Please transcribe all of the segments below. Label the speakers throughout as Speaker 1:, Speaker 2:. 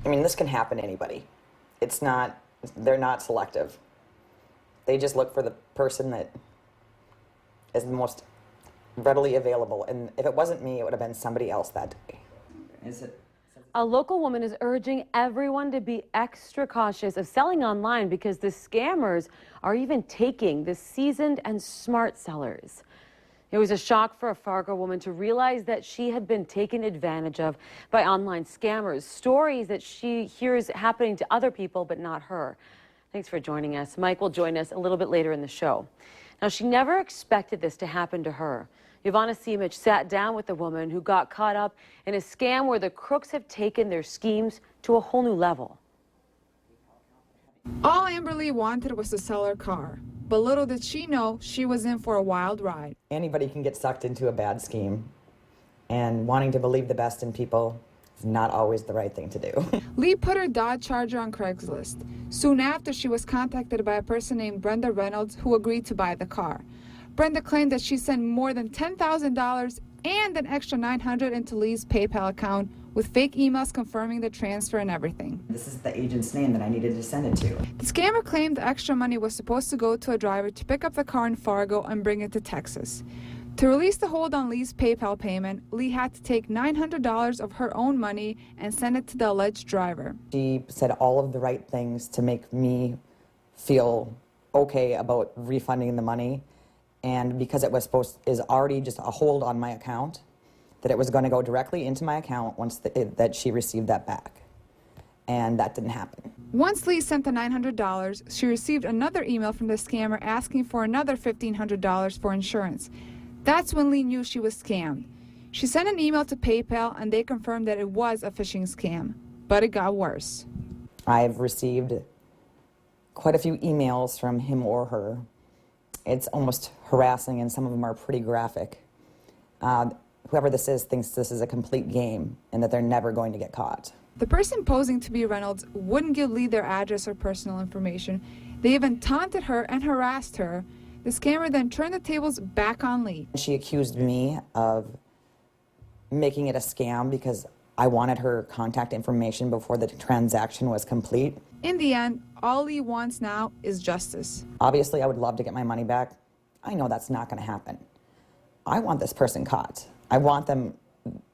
Speaker 1: I mean, this can happen to anybody. It's not, they're not selective. They just look for the person that is the most readily available. And if it wasn't me, it would have been somebody else that day.
Speaker 2: A local woman is urging everyone to be extra cautious of selling online because the scammers are even taking the seasoned and smart sellers. It was a shock for a Fargo woman to realize that she had been taken advantage of by online scammers. Stories that she hears happening to other people, but not her. Thanks for joining us. Mike will join us a little bit later in the show. Now, she never expected this to happen to her. Ivana Simic sat down with the woman who got caught up in a scam where the crooks have taken their schemes to a whole new level.
Speaker 3: All Amberly wanted was to sell her car, but little did she know she was in for a wild ride.
Speaker 1: Anybody can get sucked into a bad scheme, and wanting to believe the best in people is not always the right thing to do.
Speaker 3: Lee put her Dodge Charger on Craigslist. Soon after, she was contacted by a person named Brenda Reynolds who agreed to buy the car. Brenda claimed that she sent more than $10,000 and an extra $900 into Lee's PayPal account with fake emails confirming the transfer and everything.
Speaker 1: This is the agent's name that I needed to send it to.
Speaker 3: The scammer claimed the extra money was supposed to go to a driver to pick up the car in Fargo and bring it to Texas. To release the hold on Lee's PayPal payment, Lee had to take $900 of her own money and send it to the alleged driver.
Speaker 1: She said all of the right things to make me feel okay about refunding the money. And because it was is already just a hold on my account, that it was going to go directly into my account once that she received that back. And that didn't happen.
Speaker 3: Once Lee sent the $900, she received another email from the scammer asking for another $1,500 for insurance. That's when Lee knew she was scammed. She sent an email to PayPal and they confirmed that it was a phishing scam. But it got worse.
Speaker 1: I've received quite a few emails from him or her. It's almost harassing, and some of them are pretty graphic. Whoever this is thinks this is a complete game and that they're never going to get caught.
Speaker 3: The person posing to be Reynolds wouldn't give Lee their address or personal information. They even taunted her and harassed her. The scammer then turned the tables back on Lee.
Speaker 1: She accused me of making it a scam because I wanted her contact information before the transaction was complete.
Speaker 3: In the end, all Lee wants now is justice.
Speaker 1: Obviously, I would love to get my money back. I know that's not going to happen. I want this person caught. I want them,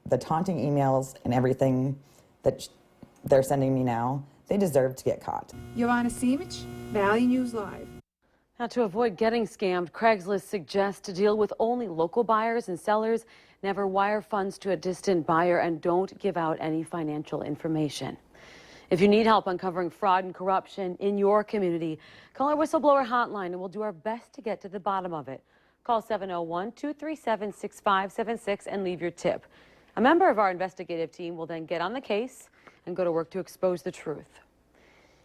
Speaker 1: the taunting emails and everything that they're sending me now, they deserve to get caught.
Speaker 3: Ivana Simic, Valley News Live.
Speaker 2: Now, to avoid getting scammed, Craigslist suggests to deal with only local buyers and sellers, never wire funds to a distant buyer, and don't give out any financial information. If you need help uncovering fraud and corruption in your community, call our whistleblower hotline and we'll do our best to get to the bottom of it. Call 701-237-6576 and leave your tip. A member of our investigative team will then get on the case and go to work to expose the truth.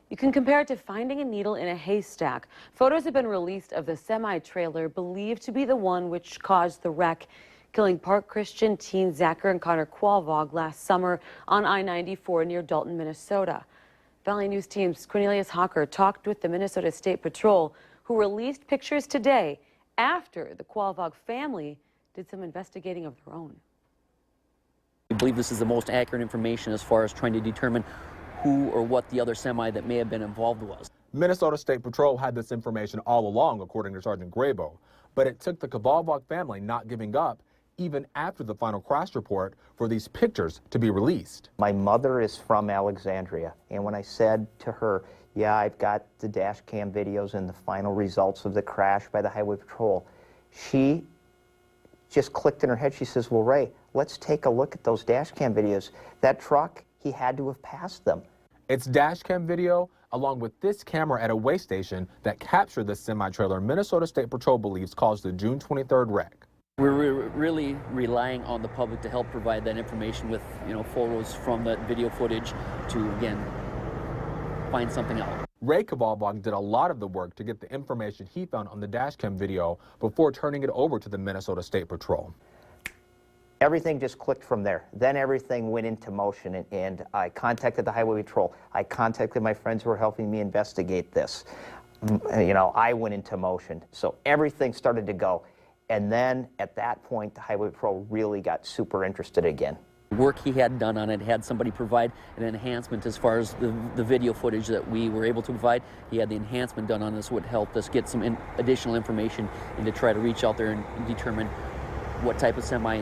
Speaker 2: You can compare it to finding a needle in a haystack. Photos have been released of the semi-trailer believed to be the one which caused the wreck, killing Park Christian teen Zachary and Connor Qualvog last summer on I94 near Dalton, Minnesota. Valley News team's Cornelius Hawker talked with the Minnesota State Patrol, who released pictures today after the Qualvog family did some investigating of their own.
Speaker 4: We believe this is the most accurate information as far as trying to determine who or what the other semi that may have been involved was.
Speaker 5: Minnesota State Patrol had this information all along, according to Sergeant Grabo, but it took the Qualvog family not giving up even after the final crash report for these pictures to be released.
Speaker 6: My mother is from Alexandria, and when I said to her, yeah, I've got the dash cam videos and the final results of the crash by the Highway Patrol, she just clicked in her head. She says, well, Ray, let's take a look at those dash cam videos. That truck, he had to have passed them.
Speaker 5: It's dash cam video along with this camera at a way station that captured the semi-trailer Minnesota State Patrol believes caused the June 23rd wreck.
Speaker 4: We're really relying on the public to help provide that information with, photos from that video footage to, again, find something out.
Speaker 5: Ray Qualvog did a lot of the work to get the information he found on the dashcam video before turning it over to the Minnesota State Patrol.
Speaker 6: Everything just clicked from there. Then everything went into motion, and I contacted the Highway Patrol. I contacted my friends who were helping me investigate this. I went into motion. So everything started to go. And then at that point, the Highway Patrol really got super interested again.
Speaker 4: Work he had done on it, had somebody provide an enhancement as far as the video footage that we were able to provide. He had the enhancement done on this, would help us get some additional information and to try to reach out there and determine what type of semi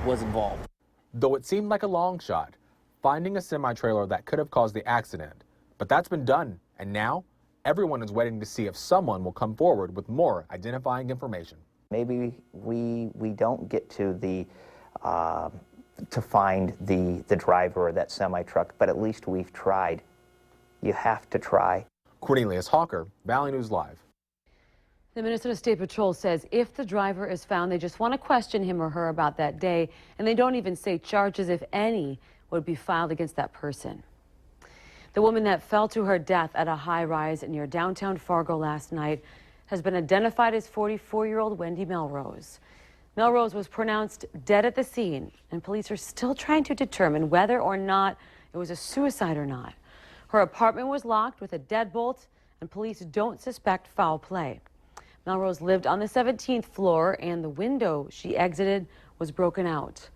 Speaker 4: was involved.
Speaker 5: Though it seemed like a long shot, finding a semi-trailer that could have caused the accident. But that's been done, and now everyone is waiting to see if someone will come forward with more identifying information.
Speaker 6: Maybe we don't get to the to find the driver of that semi-truck, but at least we've tried. You have to try.
Speaker 5: Cornelius Hawker, Valley News Live.
Speaker 2: The Minnesota State Patrol says if the driver is found, they just want to question him or her about that day, and they don't even say charges, if any, would be filed against that person. The woman that fell to her death at a high-rise near downtown Fargo last night has been identified as 44-year-old Wendy Melrose. Melrose was pronounced dead at the scene, and police are still trying to determine whether or not it was a suicide or not. Her apartment was locked with a deadbolt, and police don't suspect foul play. Melrose lived on the 17th floor, and the window she exited was broken out.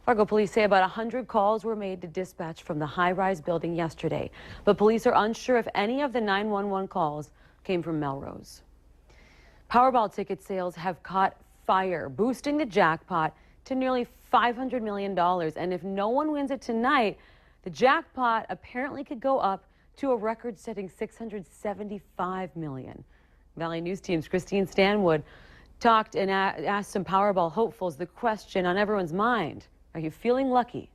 Speaker 2: Fargo police say about 100 calls were made to dispatch from the high-rise building yesterday, but police are unsure if any of the 911 calls came from Melrose. Powerball ticket sales have caught fire, boosting the jackpot to nearly $500 million. And if no one wins it tonight, the jackpot apparently could go up to a record-setting $675 million. Valley News Team's Christine Stanwood talked and asked some Powerball hopefuls the question on everyone's mind: are you feeling lucky?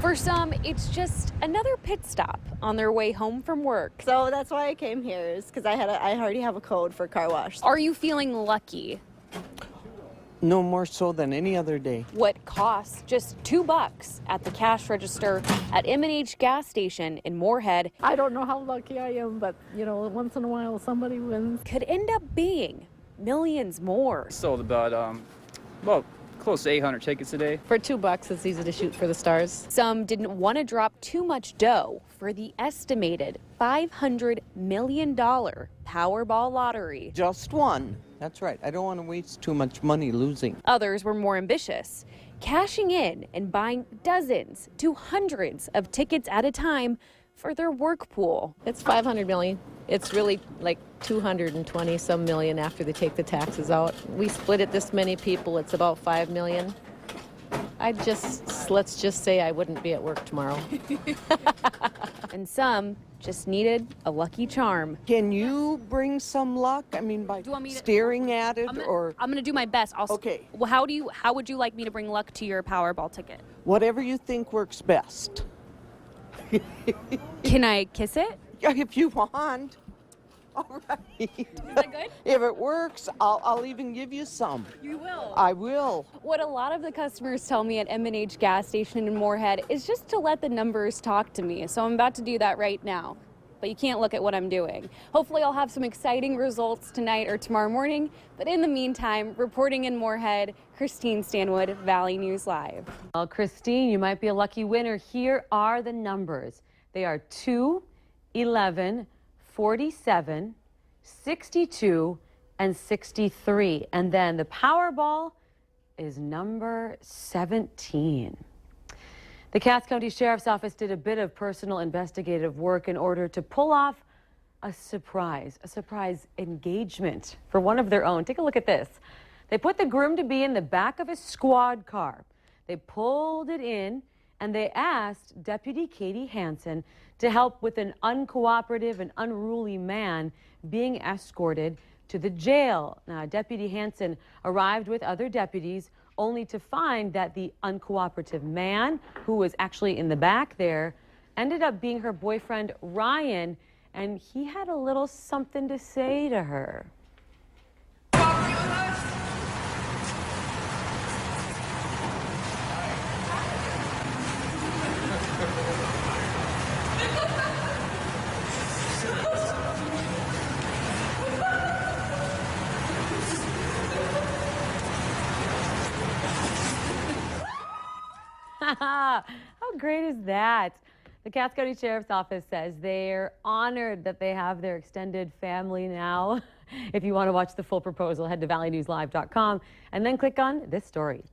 Speaker 7: For some, it's just another pit stop on their way home from work.
Speaker 8: So that's why I came here, is because I already have a code for car wash.
Speaker 7: Are you feeling lucky?
Speaker 9: No more so than any other day.
Speaker 7: What costs just $2 at the cash register at M&H gas station in Moorhead
Speaker 10: I don't know how lucky I am, but you know, once in a while somebody wins.
Speaker 7: could end up being millions more.
Speaker 11: Sold about close to 800 tickets a day.
Speaker 10: For $2, it's easy to shoot for the stars.
Speaker 7: Some didn't want to drop too much dough for the estimated $500 million Powerball lottery.
Speaker 9: Just one. That's right. I don't want to waste too much money losing.
Speaker 7: Others were more ambitious, cashing in and buying dozens to hundreds of tickets at a time for their work pool.
Speaker 10: It's $500 million. It's really like 220 some million after they take the taxes out. We split it this many people, it's about $5 million. Let's just say I wouldn't be at work tomorrow.
Speaker 7: And some just needed a lucky charm.
Speaker 9: Can you bring some luck? I mean, by staring at it, or
Speaker 7: I'm gonna do my best.
Speaker 9: Okay.
Speaker 7: Well, how would you like me to bring luck to your Powerball ticket?
Speaker 9: whatever you think works best.
Speaker 7: Can I kiss it?
Speaker 9: If you want. All right.
Speaker 7: Is that good?
Speaker 9: If it works, I'll even give you some.
Speaker 7: You will?
Speaker 9: I will.
Speaker 7: What a lot of the customers tell me at M&H gas station in Moorhead is just to let the numbers talk to me. So I'm about to do that right now. But you can't look at what I'm doing. Hopefully I'll have some exciting results tonight or tomorrow morning. But in the meantime, reporting in Moorhead, Christine Stanwood, Valley News Live.
Speaker 2: Well, Christine, you might be a lucky winner. Here are the numbers. They are 2, 11, 47, 62, and 63. And then the Powerball is number 17. The Cass County Sheriff's Office did a bit of personal investigative work in order to pull off a surprise engagement for one of their own. Take a look at this. They put the groom-to-be in the back of a squad car. They pulled it in, and they asked Deputy Katie Hansen to help with an uncooperative and unruly man being escorted to the jail. Now, Deputy Hansen arrived with other deputies, only to find that the uncooperative man, who was actually in the back there, ended up being her boyfriend, Ryan, and he had a little something to say to her. How great is that? The Cass County Sheriff's Office says they're honored that they have their extended family now. If you want to watch the full proposal, head to valleynewslive.com and then click on this story.